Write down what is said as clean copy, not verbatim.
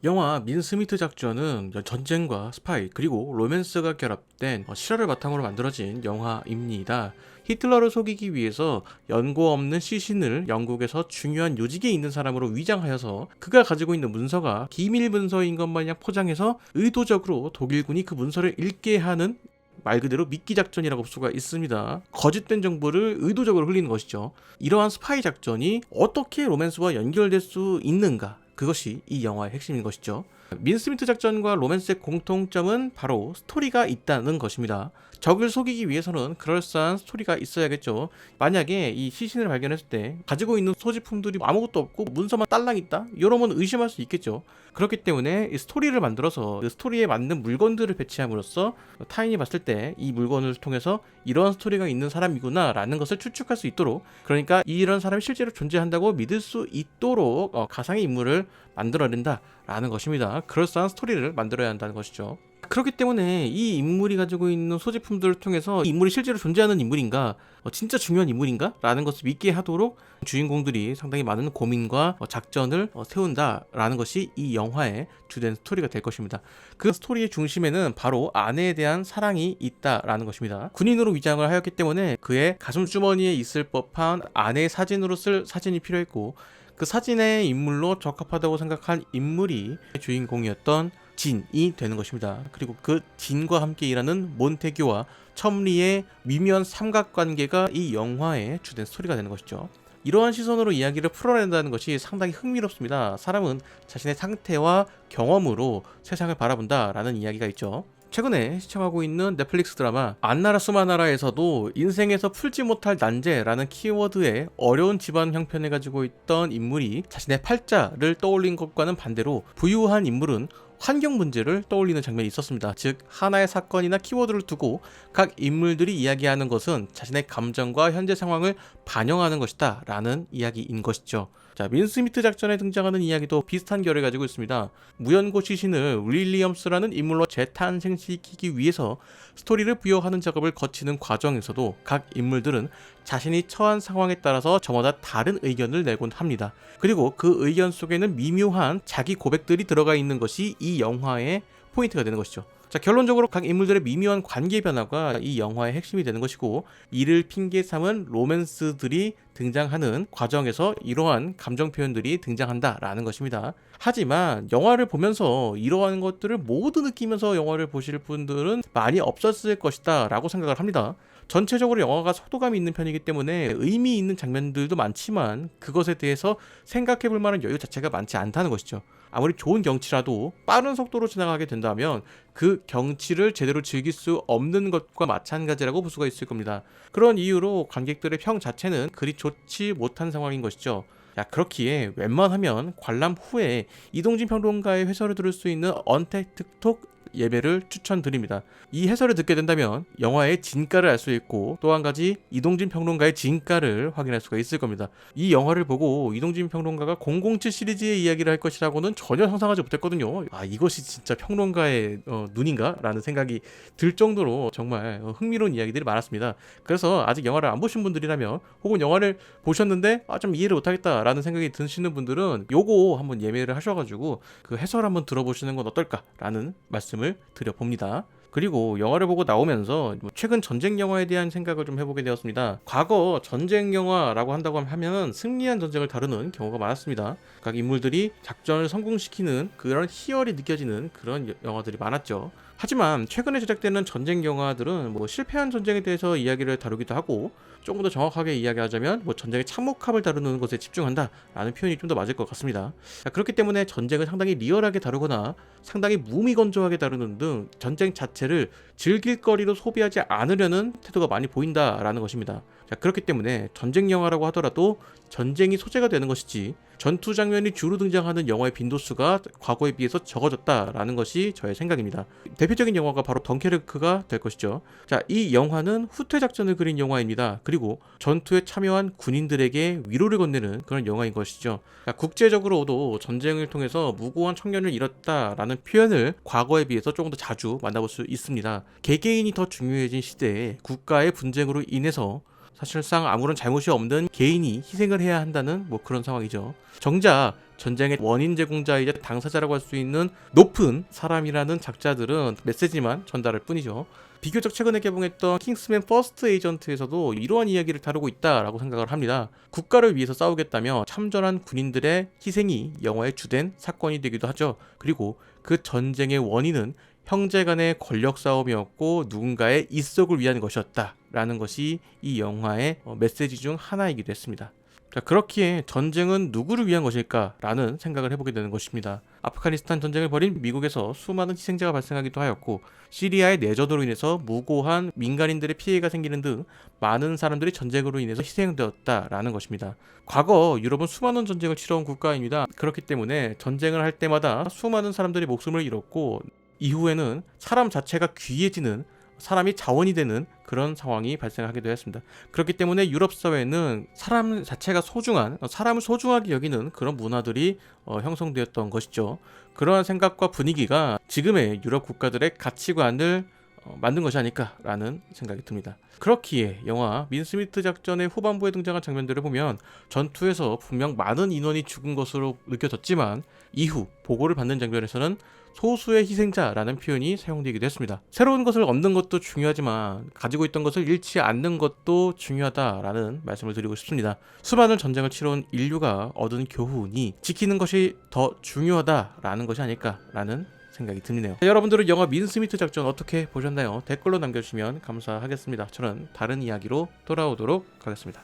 영화 민스미트 작전은 전쟁과 스파이 그리고 로맨스가 결합된 실화를 바탕으로 만들어진 영화입니다. 히틀러를 속이기 위해서 연고 없는 시신을 영국에서 중요한 요직에 있는 사람으로 위장하여서 그가 가지고 있는 문서가 기밀 문서인 것 마냥 포장해서 의도적으로 독일군이 그 문서를 읽게 하는, 말 그대로 미끼 작전이라고 볼 수가 있습니다. 거짓된 정보를 의도적으로 흘리는 것이죠. 이러한 스파이 작전이 어떻게 로맨스와 연결될 수 있는가, 그것이 이 영화의 핵심인 것이죠. 민스미트 작전과 로맨스의 공통점은 바로 스토리가 있다는 것입니다. 적을 속이기 위해서는 그럴싸한 스토리가 있어야겠죠. 만약에 이 시신을 발견했을 때 가지고 있는 소지품들이 아무것도 없고 문서만 딸랑 있다? 이러면 의심할 수 있겠죠. 그렇기 때문에 이 스토리를 만들어서 그 스토리에 맞는 물건들을 배치함으로써 타인이 봤을 때 이 물건을 통해서 이런 스토리가 있는 사람이구나 라는 것을 추측할 수 있도록, 그러니까 이런 사람이 실제로 존재한다고 믿을 수 있도록 가상의 인물을 만들어낸다 라는 것입니다. 그럴싸한 스토리를 만들어야 한다는 것이죠. 그렇기 때문에 이 인물이 가지고 있는 소지품들을 통해서 이 인물이 실제로 존재하는 인물인가, 진짜 중요한 인물인가 라는 것을 믿게 하도록 주인공들이 상당히 많은 고민과 작전을 세운다라는 것이 이 영화의 주된 스토리가 될 것입니다. 그 스토리의 중심에는 바로 아내에 대한 사랑이 있다라는 것입니다. 군인으로 위장을 하였기 때문에 그의 가슴 주머니에 있을 법한 아내의 사진으로 쓸 사진이 필요했고, 그 사진의 인물로 적합하다고 생각한 인물이 주인공이었던 진이 되는 것입니다. 그리고 그 진과 함께 일하는 몬테규와 첨리의 미묘한 삼각관계가 이 영화의 주된 스토리가 되는 것이죠. 이러한 시선으로 이야기를 풀어낸다는 것이 상당히 흥미롭습니다. 사람은 자신의 상태와 경험으로 세상을 바라본다라는 이야기가 있죠. 최근에 시청하고 있는 넷플릭스 드라마 안나라 수마나라에서도 인생에서 풀지 못할 난제라는 키워드의 어려운 집안 형편을 가지고 있던 인물이 자신의 팔자를 떠올린 것과는 반대로 부유한 인물은 환경 문제를 떠올리는 장면이 있었습니다. 즉, 하나의 사건이나 키워드를 두고 각 인물들이 이야기하는 것은 자신의 감정과 현재 상황을 반영하는 것이다 라는 이야기인 것이죠. 자, 민스미트 작전에 등장하는 이야기도 비슷한 결을 가지고 있습니다. 무연고 시신을 윌리엄스라는 인물로 재탄생시키기 위해서 스토리를 부여하는 작업을 거치는 과정에서도 각 인물들은 자신이 처한 상황에 따라서 저마다 다른 의견을 내곤 합니다. 그리고 그 의견 속에는 미묘한 자기 고백들이 들어가 있는 것이 이 영화의 포인트가 되는 것이죠. 자, 결론적으로 각 인물들의 미묘한 관계 변화가 이 영화의 핵심이 되는 것이고, 이를 핑계 삼은 로맨스들이 등장하는 과정에서 이러한 감정 표현들이 등장한다라는 것입니다. 하지만 영화를 보면서 이러한 것들을 모두 느끼면서 영화를 보실 분들은 많이 없었을 것이다 라고 생각을 합니다. 전체적으로 영화가 속도감이 있는 편이기 때문에 의미 있는 장면들도 많지만 그것에 대해서 생각해 볼 만한 여유 자체가 많지 않다는 것이죠. 아무리 좋은 경치라도 빠른 속도로 지나가게 된다면 그 경치를 제대로 즐길 수 없는 것과 마찬가지라고 볼 수가 있을 겁니다. 그런 이유로 관객들의 평 자체는 그리 좋지 못한 상황인 것이죠. 야, 그렇기에 웬만하면 관람 후에 이동진 평론가의 해설을 들을 수 있는 언택트톡 예배를 추천드립니다. 이 해설을 듣게 된다면 영화의 진가를 알 수 있고, 또 한 가지 이동진 평론가의 진가를 확인할 수가 있을 겁니다. 이 영화를 보고 이동진 평론가가 007 시리즈의 이야기를 할 것이라고는 전혀 상상하지 못했거든요. 아, 이것이 진짜 평론가의 눈인가? 라는 생각이 들 정도로 정말 흥미로운 이야기들이 많았습니다. 그래서 아직 영화를 안 보신 분들이라면, 혹은 영화를 보셨는데 좀 이해를 못하겠다 라는 생각이 드시는 분들은 요거 한번 예매를 하셔가지고 그 해설 한번 들어보시는 건 어떨까? 라는 말씀을 드려봅니다. 그리고 영화를 보고 나오면서 최근 전쟁 영화에 대한 생각을 좀 해보게 되었습니다. 과거 전쟁 영화라고 한다고 하면 승리한 전쟁을 다루는 경우가 많았습니다. 각 인물들이 작전을 성공시키는 그런 희열이 느껴지는 그런 영화들이 많았죠. 하지만 최근에 제작되는 전쟁 영화들은 실패한 전쟁에 대해서 이야기를 다루기도 하고, 조금 더 정확하게 이야기하자면 전쟁의 참혹함을 다루는 것에 집중한다 라는 표현이 좀 더 맞을 것 같습니다. 그렇기 때문에 전쟁을 상당히 리얼하게 다루거나 상당히 무미건조하게 다루는 등 전쟁 자체를 즐길거리로 소비하지 않으려는 태도가 많이 보인다라는 것입니다. 자, 그렇기 때문에 전쟁 영화라고 하더라도 전쟁이 소재가 되는 것이지, 전투 장면이 주로 등장하는 영화의 빈도수가 과거에 비해서 적어졌다라는 것이 저의 생각입니다. 대표적인 영화가 바로 덩케르크가 될 것이죠. 자, 이 영화는 후퇴 작전을 그린 영화입니다. 그리고 전투에 참여한 군인들에게 위로를 건네는 그런 영화인 것이죠. 자, 국제적으로도 전쟁을 통해서 무고한 청년을 잃었다라는 표현을 과거에 비해서 조금 더 자주 만나볼 수 있습니다. 개개인이 더 중요해진 시대에 국가의 분쟁으로 인해서 사실상 아무런 잘못이 없는 개인이 희생을 해야 한다는 뭐 그런 상황이죠. 정작 전쟁의 원인 제공자이자 당사자라고 할 수 있는 높은 사람이라는 작자들은 메시지만 전달할 뿐이죠. 비교적 최근에 개봉했던 킹스맨 퍼스트 에이전트에서도 이러한 이야기를 다루고 있다라고 생각을 합니다. 국가를 위해서 싸우겠다며 참전한 군인들의 희생이 영화의 주된 사건이 되기도 하죠. 그리고 그 전쟁의 원인은 형제 간의 권력 싸움이었고 누군가의 입속을 위한 것이었다라는 것이 이 영화의 메시지 중 하나이기도 했습니다. 자, 그렇기에 전쟁은 누구를 위한 것일까라는 생각을 해보게 되는 것입니다. 아프가니스탄 전쟁을 벌인 미국에서 수많은 희생자가 발생하기도 하였고 시리아의 내전으로 인해서 무고한 민간인들의 피해가 생기는 등 많은 사람들이 전쟁으로 인해서 희생되었다라는 것입니다. 과거 유럽은 수많은 전쟁을 치러온 국가입니다. 그렇기 때문에 전쟁을 할 때마다 수많은 사람들이 목숨을 잃었고 이후에는 사람 자체가 귀해지는, 사람이 자원이 되는 그런 상황이 발생하기도 했습니다. 그렇기 때문에 유럽 사회는 사람 자체가 소중한, 사람을 소중하게 여기는 그런 문화들이 형성되었던 것이죠. 그러한 생각과 분위기가 지금의 유럽 국가들의 가치관을 만든 것이 아닐까라는 생각이 듭니다. 그렇기에 영화 민스미트 작전의 후반부에 등장한 장면들을 보면 전투에서 분명 많은 인원이 죽은 것으로 느껴졌지만 이후 보고를 받는 장면에서는 소수의 희생자라는 표현이 사용되기도 했습니다. 새로운 것을 얻는 것도 중요하지만 가지고 있던 것을 잃지 않는 것도 중요하다라는 말씀을 드리고 싶습니다. 수많은 전쟁을 치러온 인류가 얻은 교훈이 지키는 것이 더 중요하다라는 것이 아닐까라는 생각이 드네요. 여러분들은 영화 민스미트 작전 어떻게 보셨나요? 댓글로 남겨주시면 감사하겠습니다. 저는 다른 이야기로 돌아오도록 하겠습니다.